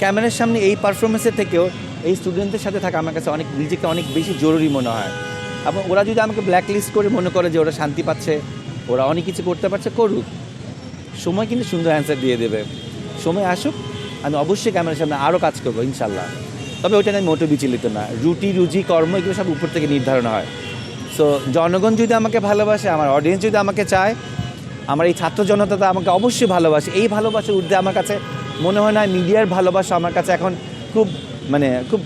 ক্যামেরার সামনে এই পারফরমেন্সের থেকেও এই স্টুডেন্টদের সাথে থাকা আমার কাছে নিজেকে অনেক বেশি জরুরি মনে হয়। এবং ওরা যদি আমাকে ব্ল্যাক লিস্ট করে মনে করে যে ওরা শান্তি পাচ্ছে, ওরা অনেক কিছু করতে পারছে, করুক। সময় কিন্তু সুন্দর অ্যান্সার দিয়ে দেবে। সময় আসুক, আমি অবশ্যই ক্যামেরার সামনে আরও কাজ করবো ইনশাল্লাহ। তবে ওইটা আমি মোটেও বিচলিত না। রুজি কর্ম এগুলো সব উপর থেকে নির্ধারণ হয়। সো জনগণ যদি আমাকে ভালোবাসে, আমার অডিয়েন্স যদি আমাকে চায়, আমার এই ছাত্র জনতা তো আমাকে অবশ্যই ভালোবাসে। এই ভালোবাসার ঊর্ধ্বে আমার কাছে মনে হয় না মিডিয়ার ভালোবাসা আমার কাছে এখন খুব খুব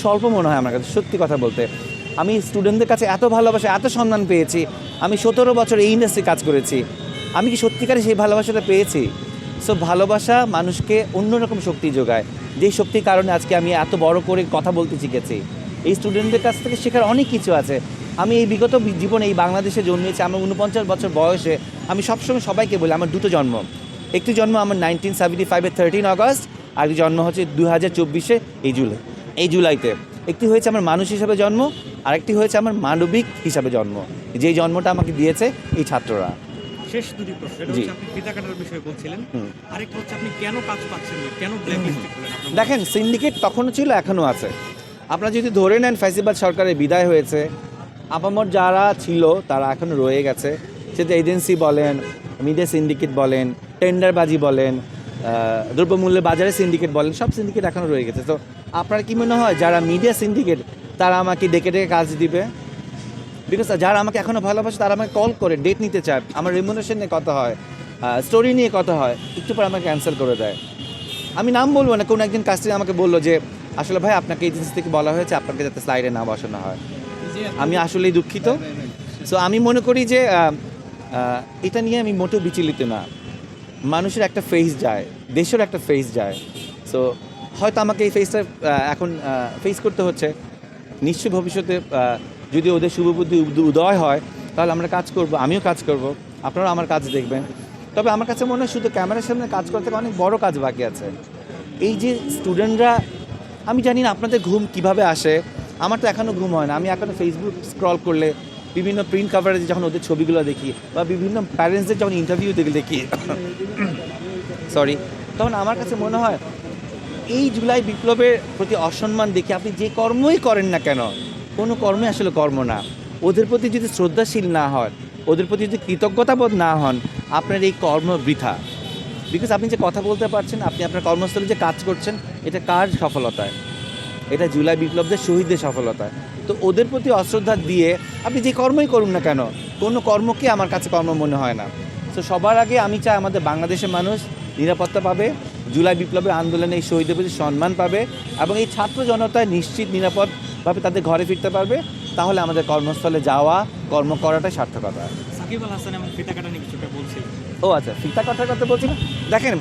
স্বল্প মনে হয় আমার কাছে, সত্যি কথা বলতে। আমি স্টুডেন্টদের কাছে এত ভালোবাসা, এত সম্মান পেয়েছি। আমি 17 বছর এই ইন্ডাস্ট্রি কাজ করেছি। আমি কি সত্যিকারে সেই ভালোবাসাটা পেয়েছি? সো ভালোবাসা মানুষকে অন্যরকম শক্তি যোগায়, যেই শক্তির কারণে আজকে আমি এত বড় করে কথা বলতে শিখেছি। এই স্টুডেন্টদের কাছ থেকে শেখার অনেক কিছু আছে। আমি এই বিগত জীবনে এই বাংলাদেশে জন্মেছি। আমার 49 বছর বয়সে আমি সবসময় সবাইকে বলি আমার দুটো জন্ম। একটি জন্ম আমার 1975-এর 13 আগস্ট, আর একটি জন্ম হচ্ছে 2024-এ এই জুলাইতে। একটি হয়েছে আমার মানুষ হিসাবে জন্ম, আরেকটি হয়েছে আমার মানবিক হিসাবে জন্ম, যেই জন্মটা আমাকে দিয়েছে এই ছাত্ররা। শেষ দুটি প্রশ্ন, এটা হচ্ছে আপনি ফিতা কাটার বিষয়ে বলছিলেন, আরেকটা হচ্ছে আপনি কেন কাজ পাচ্ছেন না, কেন ব্ল্যাকলিস্টেড হলেন? দেখেন, সিন্ডিকেট তখনও ছিল, এখনও আছে। আপনারা যদি ধরে নেন ফ্যাসিবাদ সরকারের বিদায় হয়েছে, আপামর যারা ছিল তারা এখনও রয়ে গেছে। সেটা এজেন্সি বলেন, মিডিয়া সিন্ডিকেট বলেন, টেন্ডারবাজি বলেন, দ্রব্যমূল্যের বাজারে সিন্ডিকেট বলেন, সব সিন্ডিকেট এখনও রয়ে গেছে। তো আপনার কি মনে হয় যারা মিডিয়া সিন্ডিকেট তারা আমাকে ডেকে ডেকে কাজ দিবে? বিকজ যারা আমাকে এখনও ভালোবাসে তারা আমাকে কল করে ডেট নিতে চায়, আমার রেমুনারেশন নিয়ে কথা হয়, স্টোরি নিয়ে কথা হয়, একটু পর আমাকে ক্যান্সেল করে দেয়। আমি নাম বলবো না, কোনো একজন কাস্টমার আমাকে বললো যে আসলে ভাই আপনাকে এজেন্সি থেকে বলা হয়েছে আপনাকে যাতে স্লাইডে না বসানো হয়। আমি আসলেই দুঃখিত। সো আমি মনে করি যে এটা নিয়ে আমি মোটেও বিচলিত না। মানুষের একটা ফেস যায়, দেশের একটা ফেস যায়। সো হয়তো আমাকে এই ফেসটা এখন ফেস করতে হচ্ছে। নিশ্চয়ই ভবিষ্যতে যদি ওদের শুভবুদ্ধি উদয় হয় তাহলে আমরা কাজ করব, আমিও কাজ করব, আপনারাও আমার কাজ দেখবেন। তবে আমার কাছে মনে হয় শুধু ক্যামেরার সামনে কাজ করতে অনেক বড় কাজ বাকি আছে। এই যে স্টুডেন্টরা, আমি জানি না আপনাদের ঘুম কিভাবে আসে, আমার তো এখনও ঘুম হয় না। আমি এখনও ফেসবুক স্ক্রল করলে বিভিন্ন প্রিন্ট কাভারেজে যখন ওদের ছবিগুলো দেখি বা বিভিন্ন প্যারেন্টসদের যখন ইন্টারভিউ দেখি সরি, তখন আমার কাছে মনে হয় এই জুলাই বিপ্লবের প্রতি অসম্মান দেখে আপনি যে কর্মই করেন না কেন, কোনো কর্মই আসলে কর্ম না। ওদের প্রতি যদি শ্রদ্ধাশীল না হয়, ওদের প্রতি যদি কৃতজ্ঞতাবোধ না হন, আপনার এই কর্ম বৃথা। বিকজ আপনি যে কথা বলতে পারছেন, আপনি আপনার কর্মস্থলে যে কাজ করছেন, এটা কার সফলতায়? এটা জুলাই বিপ্লবদের শহীদদের সফলতায়। তো ওদের প্রতি অশ্রদ্ধা দিয়ে আপনি যে কর্মই করুন না কেন, কোনো কর্মকে আমার কাছে কর্ম মনে হয় না। তো সবার আগে আমি চাই আমাদের বাংলাদেশের মানুষ নিরাপত্তা পাবে, জুলাই বিপ্লবের আন্দোলনে এই শহীদদের প্রতি সম্মান পাবে, এবং এই ছাত্র জনতায় নিশ্চিত নিরাপদভাবে তাদের ঘরে ফিরতে পারবে। তাহলে আমাদের কর্মস্থলে যাওয়া, কর্ম করাটাই সার্থকতা। সাকিব আল হাসান এবং ফিতা কাটা নিয়ে কিছুটা বলছিলেন। ও আচ্ছা, ফিতা কাটার কথা বলছি না। দেখেন,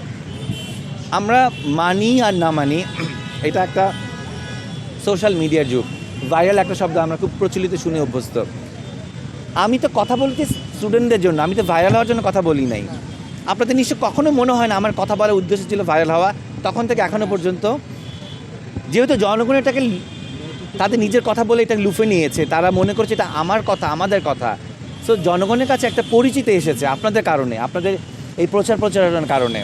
আমরা মানি আর না মানি, এটা একটা সোশ্যাল মিডিয়ার যুগ। ভাইরাল একটা শব্দ আমরা খুব প্রচলিত শুনে অভ্যস্ত। আমি তো কথা বলছি স্টুডেন্টদের জন্য, আমি তো ভাইরাল হওয়ার জন্য কথা বলি নাই। আপনাদের নিশ্চয় কখনো মনে হয় না আমার কথা বলার উদ্দেশ্য ছিল ভাইরাল হওয়া। তখন থেকে এখনও পর্যন্ত যেহেতু জনগণ এটাকে তাদের নিজের কথা বলে এটা লুফে নিয়েছে, তারা মনে করছে এটা আমার কথা, আমাদের কথা। সো জনগণের কাছে একটা পরিচিতি এসেছে আপনাদের কারণে, আপনাদের এই প্রচারণার কারণে।